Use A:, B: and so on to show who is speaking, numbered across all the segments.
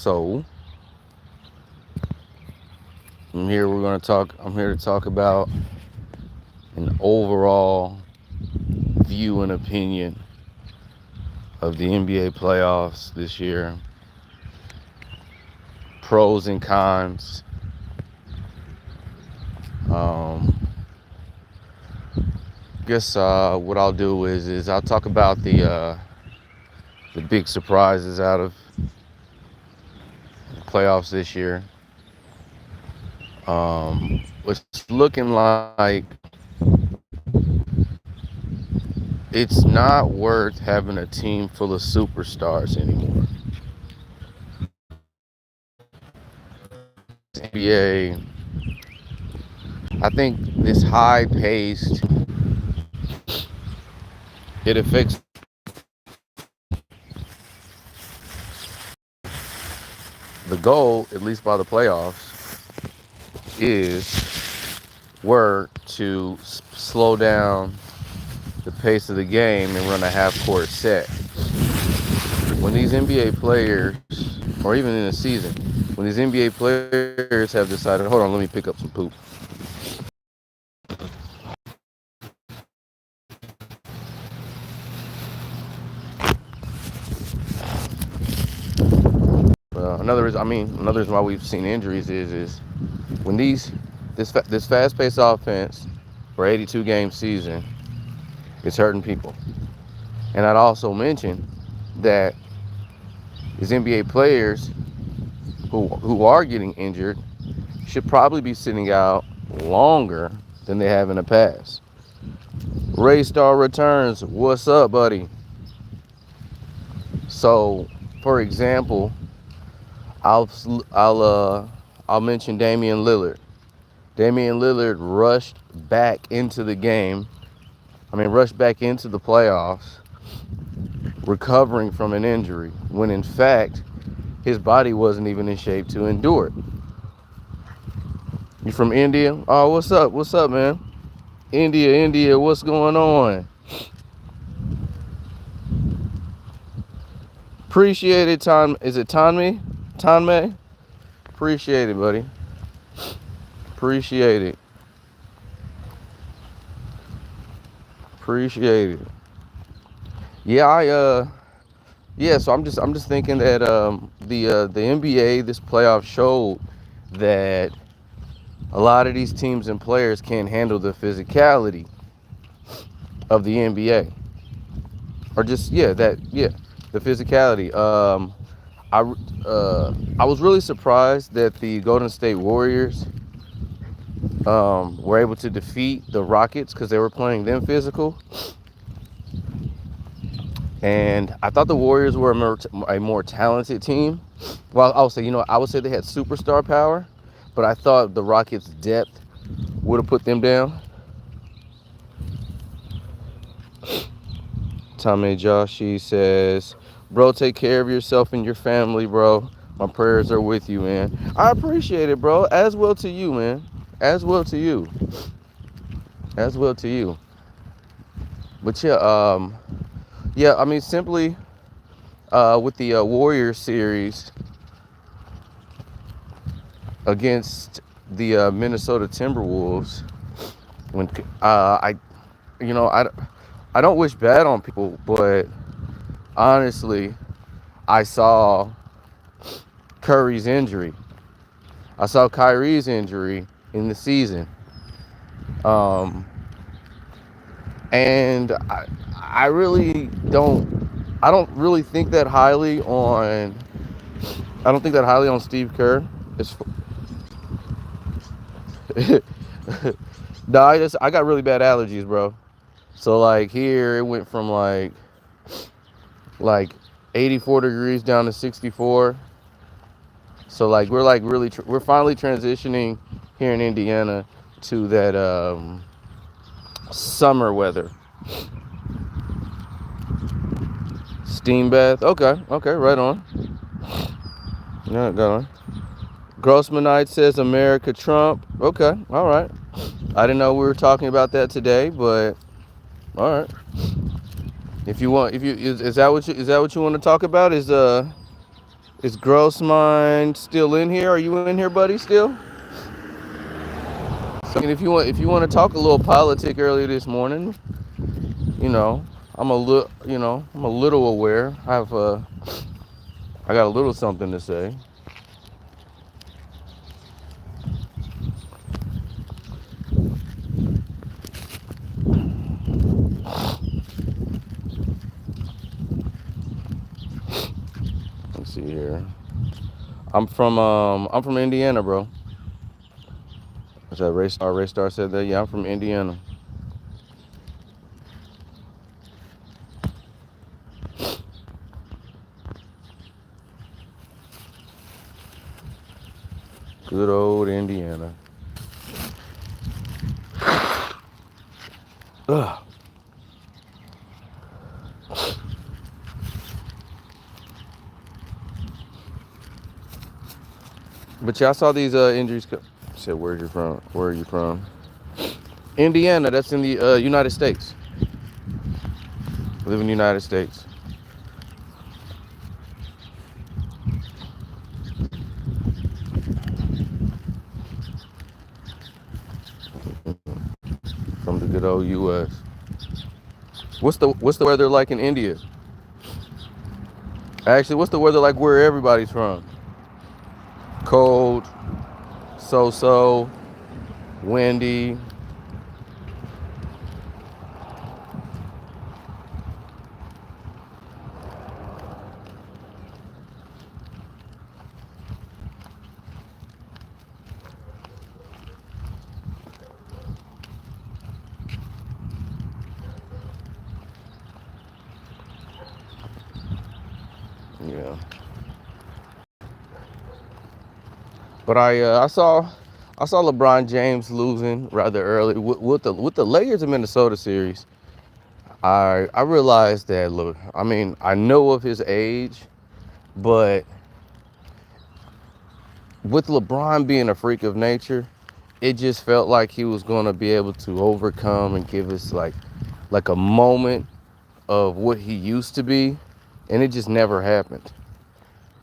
A: So I'm here to talk about an overall view and opinion of the NBA playoffs this year. Pros and cons. Um, guess what I'll do is I'll talk about the big surprises out of the playoffs this year. It's looking like it's not worth having a team full of superstars anymore. NBA, I think this high paced, it affects the goal, at least by the playoffs, is were to slow down the pace of the game and run a half court set. When these NBA players, or even in a season, when these NBA players have decided, hold on, let me pick up some poop. Another reason why we've seen injuries is when this fast-paced offense for 82 game season is hurting people. And I'd also mention that these NBA players who are getting injured should probably be sitting out longer than they have in the past. Ray Star returns. What's up, buddy? So, for example, I'll mention Damian Lillard. Damian Lillard rushed back into the game. Rushed back into the playoffs, recovering from an injury, when in fact his body wasn't even in shape to endure it. You from India? Oh, what's up? What's up, man? India, what's going on? Appreciate it, Tom. Is it Tanme? Tanme? Appreciate it, buddy. Appreciate it. Appreciate it. Yeah, so I'm just thinking that the NBA this playoff showed that a lot of these teams and players can't handle the physicality of the NBA, or just the physicality. I was really surprised that the Golden State Warriors were able to defeat the Rockets because they were playing them physical. And I thought the Warriors were a more talented team. Well, I would say they had superstar power, but I thought the Rockets' depth would have put them down. Tommy Joshi says, bro, take care of yourself and your family, bro. My prayers are with you, man. I appreciate it, bro. As well to you, man. As well to you. As well to you. But simply with the Warriors series against the Minnesota Timberwolves, when I don't wish bad on people, but honestly, I saw Curry's injury. I saw Kyrie's injury in the season. And I really I don't really think that highly on Steve Kerr. No, I got really bad allergies, bro. So like here it went from like 84 degrees down to 64. So like we're finally transitioning here in Indiana to that summer weather. Steam bath. Okay, right on. Yeah, go on. Grossmanite says America Trump. Okay, all right. I didn't know we were talking about that today, but all right. Is that what you want to talk about? Is Is Grossmine still in here? Are you in here, buddy? Still? So, I mean, if you want to talk a little politic earlier this morning, you know, I'm a little aware. I got a little something to say. Let's see here. I'm from Indiana, bro. Is that Raystar? Raystar said that. Yeah, I'm from Indiana. Good old Indiana. Ugh. But yeah, I saw these injuries. I said, where you from? Where are you from? Indiana. That's in the United States. I live in the United States. From the good old U.S. What's the weather like in India? Actually, what's the weather like where everybody's from? Cold, so, windy. Yeah. But I saw LeBron James losing rather early with the Lakers and Minnesota series. I realized that. Look, I mean, I know of his age, but with LeBron being a freak of nature, it just felt like he was going to be able to overcome and give us like a moment of what he used to be, and it just never happened.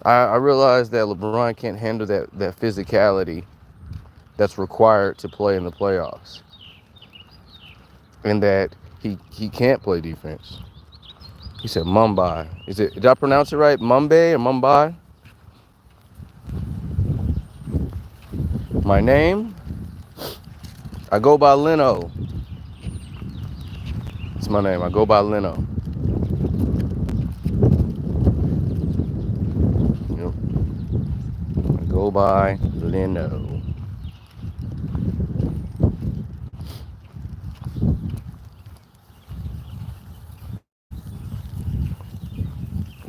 A: I realized that LeBron can't handle that physicality that's required to play in the playoffs, and that he can't play defense. He said Mumbai. Did I pronounce it right? Mumbai or Mumbai? My name? I go by Leno. It's my name. I go by Leno. Yep. I go by Leno.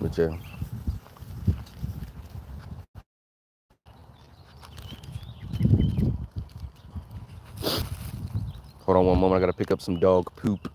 A: But yeah. Hold on one moment. I gotta pick up some dog poop.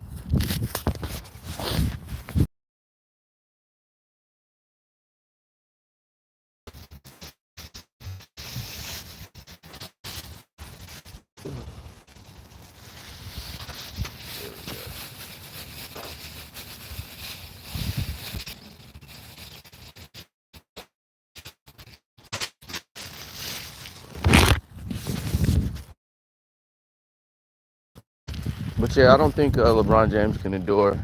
A: But yeah, I don't think LeBron James can endure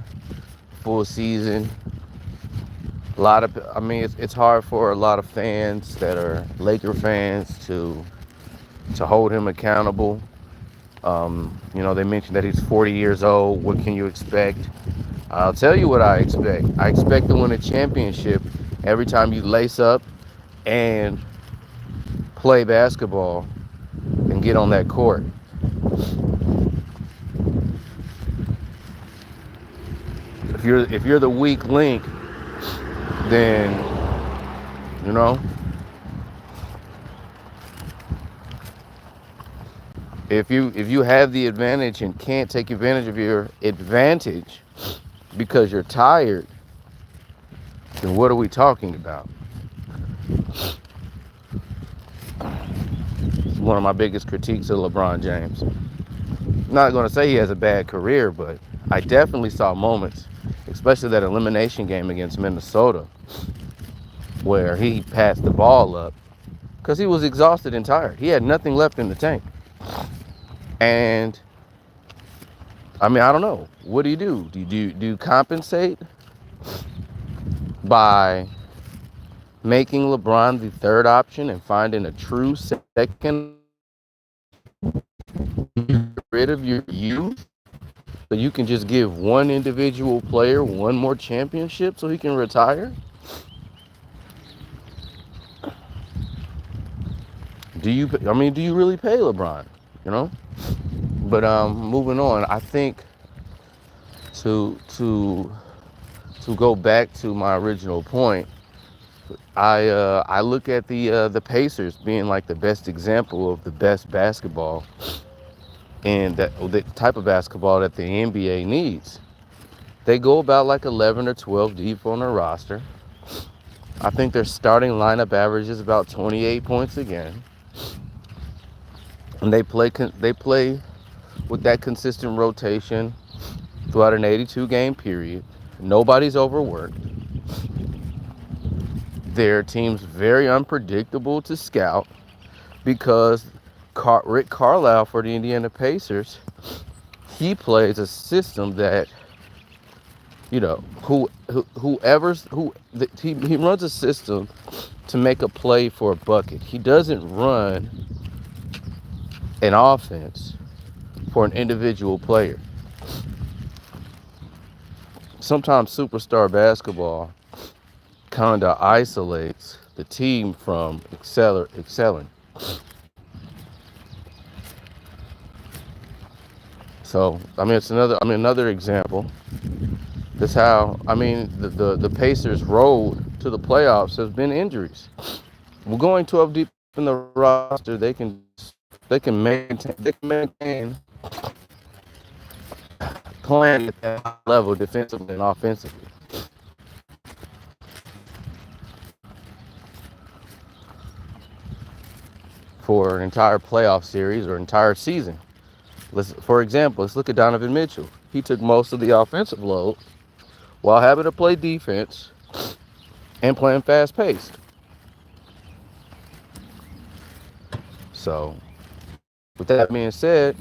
A: full season. I mean, it's hard for a lot of fans that are Laker fans to hold him accountable. They mentioned that he's 40 years old. What can you expect? I'll tell you what I expect. I expect to win a championship every time you lace up and play basketball and get on that court. If you're the weak link, then you know if you have the advantage and can't take advantage of your advantage because you're tired, then what are we talking about? It's one of my biggest critiques of LeBron James. I'm not going to say he has a bad career, but I definitely saw moments, especially that elimination game against Minnesota, where he passed the ball up because he was exhausted and tired. He had nothing left in the tank. And I mean, I don't know. What do you do? Do you compensate by making LeBron the third option and finding a true second rid of your youth so you can just give one individual player one more championship so he can retire? Do you really pay LeBron, you know? But moving on, I think to go back to my original point, I look at the Pacers being like the best example of the best basketball and that the type of basketball that the NBA needs. They go about like 11 or 12 deep on their roster. I think their starting lineup averages about 28 points a game, and they play with that consistent rotation throughout an 82 game period. Nobody's overworked. Their team's very unpredictable to scout because Rick Carlisle for the Indiana Pacers, he plays a system that, you know, he runs a system to make a play for a bucket. He doesn't run an offense for an individual player. Sometimes superstar basketball kind of isolates the team from excelling. So, I mean, another example. That's how, the Pacers' road to the playoffs has been injuries. We're going 12 deep in the roster. They can maintain playing at that level defensively and offensively. For an entire playoff series or entire season. For example, let's look at Donovan Mitchell. He took most of the offensive load while having to play defense and playing fast paced. So, with that being said,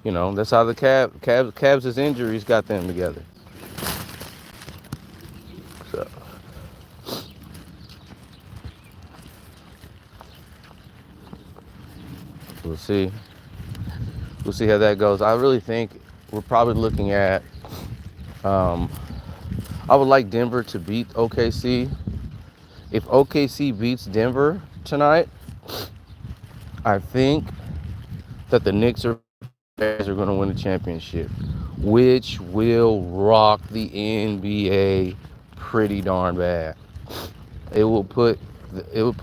A: you know, that's how the Cavs' injuries got them together. So, we'll see. We'll see how that goes. I really think we're probably looking at, I would like Denver to beat OKC. If OKC beats Denver tonight, I think that the Knicks are going to win the championship, which will rock the NBA pretty darn bad. It will put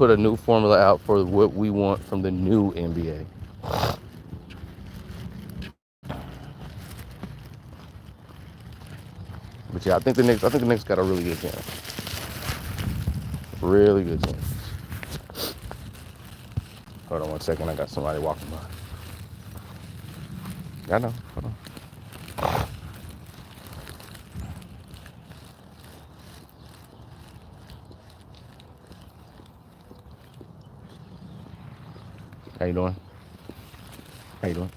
A: a new formula out for what we want from the new NBA. But yeah, I think the Knicks got a really good chance. Really good chance. Hold on one second, I got somebody walking by. I know. Hold on. How you doing?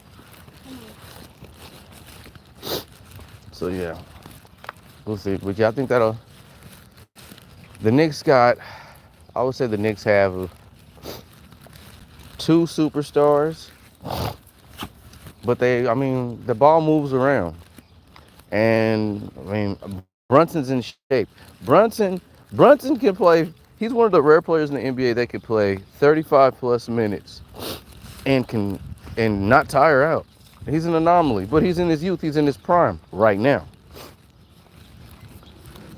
A: So yeah, we'll see. But yeah, I think the Knicks I would say the Knicks have two superstars, but the ball moves around. And Brunson's in shape. Brunson can play. He's one of the rare players in the NBA that can play 35 plus minutes and not tire out. He's an anomaly, but he's in his youth. He's in his prime right now.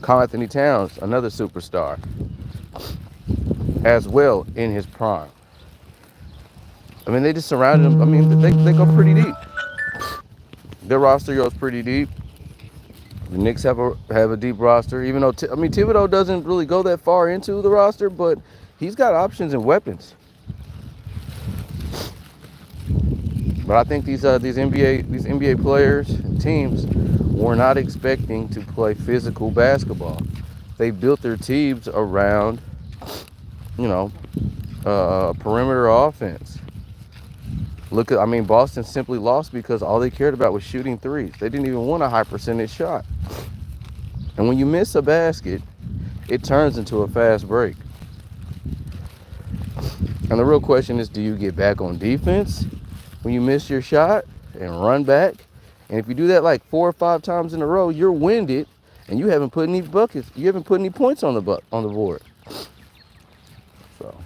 A: Karl-Anthony Towns, another superstar, as well in his prime. They just surrounded him. They go pretty deep. Their roster goes pretty deep. The Knicks have a deep roster, even though Thibodeau doesn't really go that far into the roster, but he's got options and weapons. But I think these NBA players and teams were not expecting to play physical basketball. They built their teams around, you know, perimeter offense. Boston simply lost because all they cared about was shooting threes. They didn't even want a high percentage shot. And when you miss a basket, it turns into a fast break. And the real question is, do you get back on defense when you miss your shot and run back? And if you do that like 4 or 5 times in a row, you're winded and you haven't put any buckets. You haven't put any points on the board. So,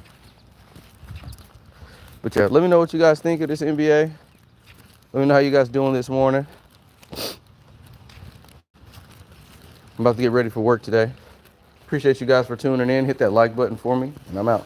A: but yeah, let me know what you guys think of this NBA. Let me know how you guys doing this morning. I'm about to get ready for work today. Appreciate you guys for tuning in. Hit that like button for me, and I'm out.